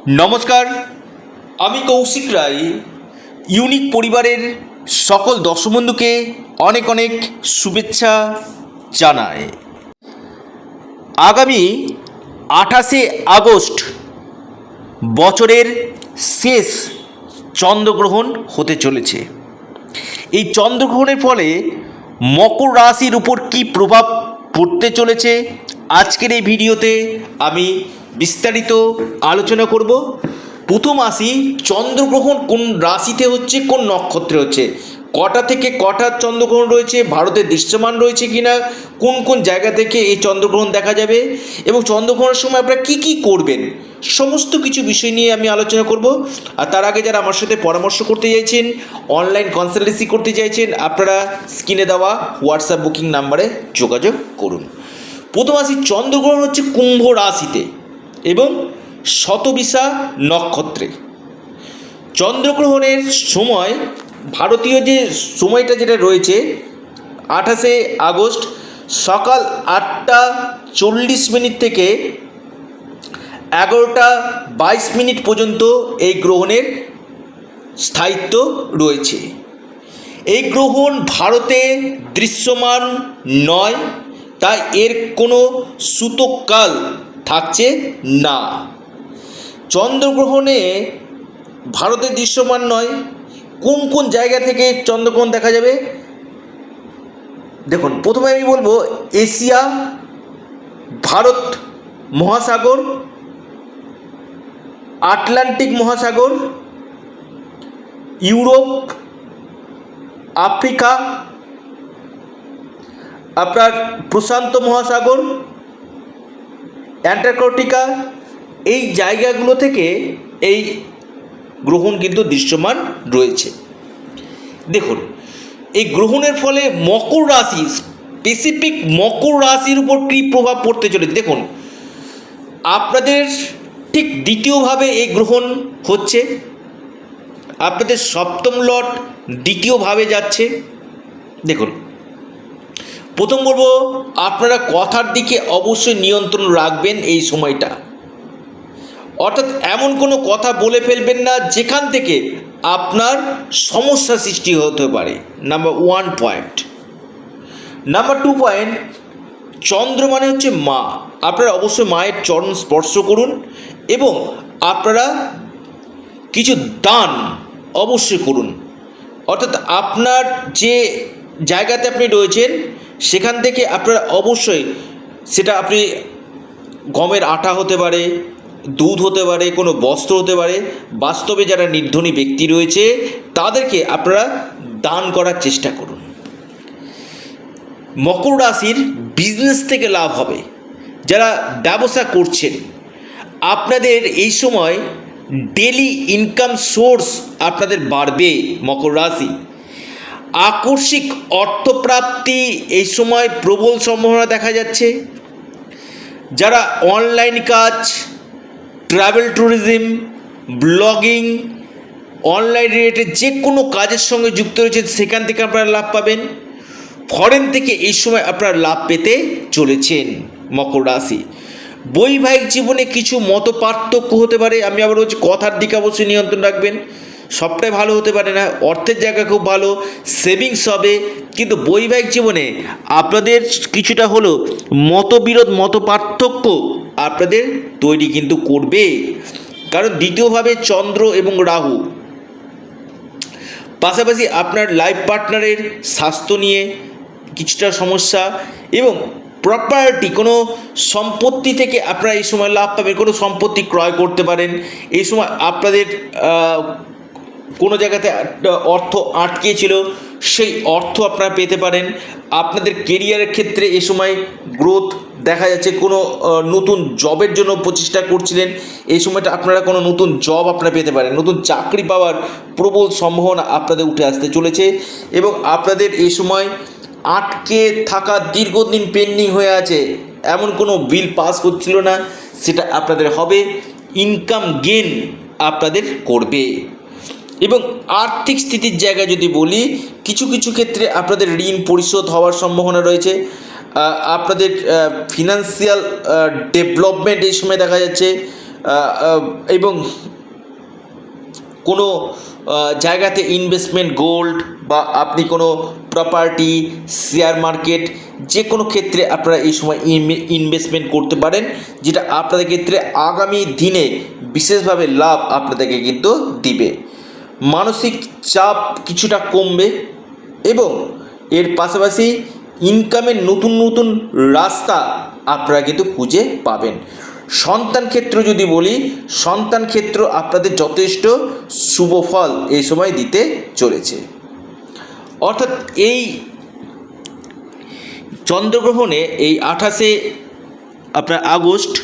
নমস্কার, আমি কৌশিক রায়। ইউনিক পরিবারের সকল দর্শক বন্ধুকে অনেক অনেক শুভেচ্ছা জানাই। আগামী 28শে আগস্ট বছরের শেষ চন্দ্রগ্রহণ হতে চলেছে। এই চন্দ্রগ্রহণের ফলে মকর রাশির উপর কী প্রভাব পড়তে চলেছে আজকের এই ভিডিওতে আমি বিস্তারিত আলোচনা করব। প্রথম আসি, চন্দ্রগ্রহণ কোন রাশিতে হচ্ছে, কোন নক্ষত্রে হচ্ছে, কটা থেকে কটা চন্দ্রগ্রহণ রয়েছে, ভারতে দৃশ্যমান রয়েছে কিনা, কোন কোন জায়গা থেকে এই চন্দ্রগ্রহণ দেখা যাবে এবং চন্দ্রগ্রহণের সময় আপনারা কী কী করবেন, সমস্ত কিছু বিষয় নিয়ে আমি আলোচনা করব। আর তার আগে যারা আমার সাথে পরামর্শ করতে চাইছেন, অনলাইন কনসালটেন্সি করতে চাইছেন, আপনারা স্ক্রিনে দেওয়া হোয়াটসঅ্যাপ বুকিং নাম্বারে যোগাযোগ করুন। প্রথম আসি, চন্দ্রগ্রহণ হচ্ছে কুম্ভ রাশিতে এবং শতবিশা নক্ষত্রে। চন্দ্রগ্রহণের সময় ভারতীয় যে সময়টা যেটা রয়েছে 28শে আগস্ট সকাল 8টা 40 থেকে 11টা 22 পর্যন্ত এই গ্রহণের স্থায়িত্ব রয়েছে। এই গ্রহণ ভারতে দৃশ্যমান নয়, তাই এর কোনো সূতককাল থাকছে না। চন্দ্রগ্রহণে ভারতে দৃশ্যমান নয়, কোন কোন জায়গা থেকে চন্দ্রগ্রহণ দেখা যাবে দেখুন। প্রথমে আমি বলবো এশিয়া, ভারত মহাসাগর, আটলান্টিক মহাসাগর, ইউরোপ, আফ্রিকা, আপনার প্রশান্ত মহাসাগর, অ্যান্টার্কটিকা, এই জায়গাগুলো থেকে এই গ্রহণ কিন্তু দৃশ্যমান রয়েছে। দেখুন, এই গ্রহণের ফলে মকর রাশি, স্পেসিফিক মকর রাশির উপর কী প্রভাব পড়তে চলেছে দেখুন। আপনাদের ঠিক দ্বিতীয়ভাবে এই গ্রহণ হচ্ছে, আপনাদের সপ্তম লট দ্বিতীয়ভাবে যাচ্ছে। দেখুন, প্রথম বলবো আপনারা কথার দিকে অবশ্যই নিয়ন্ত্রণ রাখবেন এই সময়টা, অর্থাৎ এমন কোনো কথা বলে ফেলবেন না যেখান থেকে আপনার সমস্যা সৃষ্টি হতে পারে। Number 1 point. নাম্বার 2 পয়েন্ট, চন্দ্র মানে হচ্ছে মা। আপনারা অবশ্যই মায়ের চরণ স্পর্শ করুন এবং আপনারা কিছু দান অবশ্যই করুন। অর্থাৎ আপনার যে জায়গাতে আপনি রয়েছেন সেখান থেকে আপনারা অবশ্যই, সেটা আপনি গমের আটা হতে পারে, দুধ হতে পারে, কোনো বস্ত্র হতে পারে, বাস্তবে যারা নির্ধনী ব্যক্তি রয়েছে তাদেরকে আপনারা দান করার চেষ্টা করুন। মকর রাশির বিজনেস থেকে লাভ হবে। যারা ব্যবসা করছেন আপনাদের এই সময় ডেলি ইনকাম সোর্স আপনাদের বাড়বে। মকর রাশি, আকস্মিক অর্থপ্রাপ্তি এই সময় প্রবল সম্ভাবনা দেখা যাচ্ছে। যারা অনলাইন কাজ, travel tourism, blogging, online related যে কোনো কাজের সঙ্গে যুক্ত রয়েছেন সেখান থেকে আপনারা লাভ পাবেন। ফরেন থেকে এই সময় আপনারা লাভ পেতে চলেছেন। মকর রাশি, বৈবাহিক জীবনে কিছু মত পার্থক্য হতে পারে। আমি আবার বলছি কথার দিকে অবশ্যই নিয়ন্ত্রণ রাখবেন। সবটাই ভালো হতে পারে না, অর্থের জায়গা খুব ভালো, সেভিংস হবে, কিন্তু বৈবাহিক জীবনে আপনাদের কিছুটা হলো মতবিরোধ, মত পার্থক্য আপনাদের তৈরি কিন্তু করবে। কারণ দ্বিতীয়ভাবে চন্দ্র এবং রাহু, পাশাপাশি আপনার লাইফ পার্টনারের স্বাস্থ্য নিয়ে কিছুটা সমস্যা এবং প্রপার্টি, কোনো সম্পত্তি থেকে আপনারা এই সময় লাভ পাবেন। কোনো সম্পত্তি ক্রয় করতে পারেন এই সময়। আপনাদের কোনো জায়গাতে অর্থ আটকে ছিল, সেই অর্থ আপনারা পেতে পারেন। আপনাদের কেরিয়ারের ক্ষেত্রে এই সময় গ্রোথ দেখা যাচ্ছে। কোনো নতুন জবের জন্য প্রচেষ্টা করছিলেন, এই সময়টা আপনারা কোনো নতুন জব আপনারা পেতে পারেন। নতুন চাকরি পাওয়ার প্রবল সম্ভাবনা আপনাদের উঠে আসতে চলেছে এবং আপনাদের এই সময় আটকে থাকা, দীর্ঘদিন পেন্ডিং হয়ে আছে এমন কোনো বিল পাস করছিল না, সেটা আপনাদের হবে। ইনকাম গেন আপনাদের করবে এবং আর্থিক স্থিতির জায়গায় যদি বলি, কিছু কিছু ক্ষেত্রে আপনাদের ঋণ পরিশোধ হওয়ার সম্ভাবনা রয়েছে। আপনাদের ফিনান্সিয়াল ডেভেলপমেন্ট এই সময় দেখা যাচ্ছে। এবং কোনো জায়গাতে ইনভেস্টমেন্ট, গোল্ড বা আপনি কোনো প্রপার্টি, শেয়ার মার্কেট, যে কোনো ক্ষেত্রে আপনারা এই সময় ইনভেস্টমেন্ট করতে পারেন, যেটা আপনাদের ক্ষেত্রে আগামী দিনে বিশেষভাবে লাভ আপনাদেরকে কিন্তু দিবে। মানসিক চাপ কিছুটা কমবে এবং এর পাশাপাশি ইনকামের নতুন নতুন রাস্তা আপনারা কিন্তু খুঁজে পাবেন। সন্তান ক্ষেত্র যদি বলি, সন্তান ক্ষেত্র আপনাদের যথেষ্ট শুভ ফল এই সময় দিতে চলেছে। অর্থাৎ এই চন্দ্রগ্রহণে এই 28 আপনার আগস্ট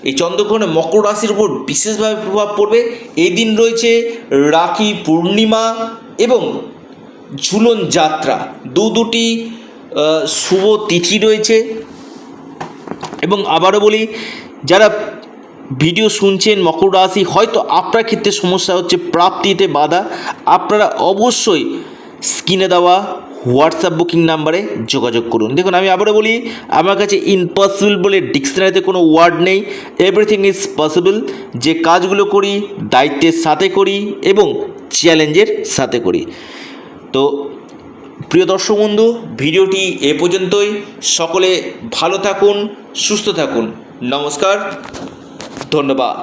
এই চন্দ্রগ্রহণে মকর রাশির উপর বিশেষভাবে প্রভাব পড়বে। এই দিন রয়েছে রাখি পূর্ণিমা এবং ঝুলন যাত্রা, দুটি শুভ তিথি রয়েছে। এবং আবারও বলি, যারা ভিডিও শুনছেন মকর রাশি, হয়তো আপনার ক্ষেত্রে সমস্যা হচ্ছে প্রাপ্তিতে বাধা, আপনারা অবশ্যই স্ক্রিনে দেওয়া হোয়াটসঅ্যাপ বুকিং নাম্বারে যোগাযোগ করুন। দেখুন, আমি আবারও বলি, আমার কাছে ইম্পসিবল বলে ডিকশনারিতে কোনো ওয়ার্ড নেই, এভরিথিং ইজ পসিবল। যে কাজগুলো করি দায়িত্বের সাথে করি এবং চ্যালেঞ্জের সাথে করি। তো প্রিয় দর্শক বন্ধু, ভিডিওটি এ পর্যন্তই। সকলে ভালো থাকুন, সুস্থ থাকুন। নমস্কার, ধন্যবাদ।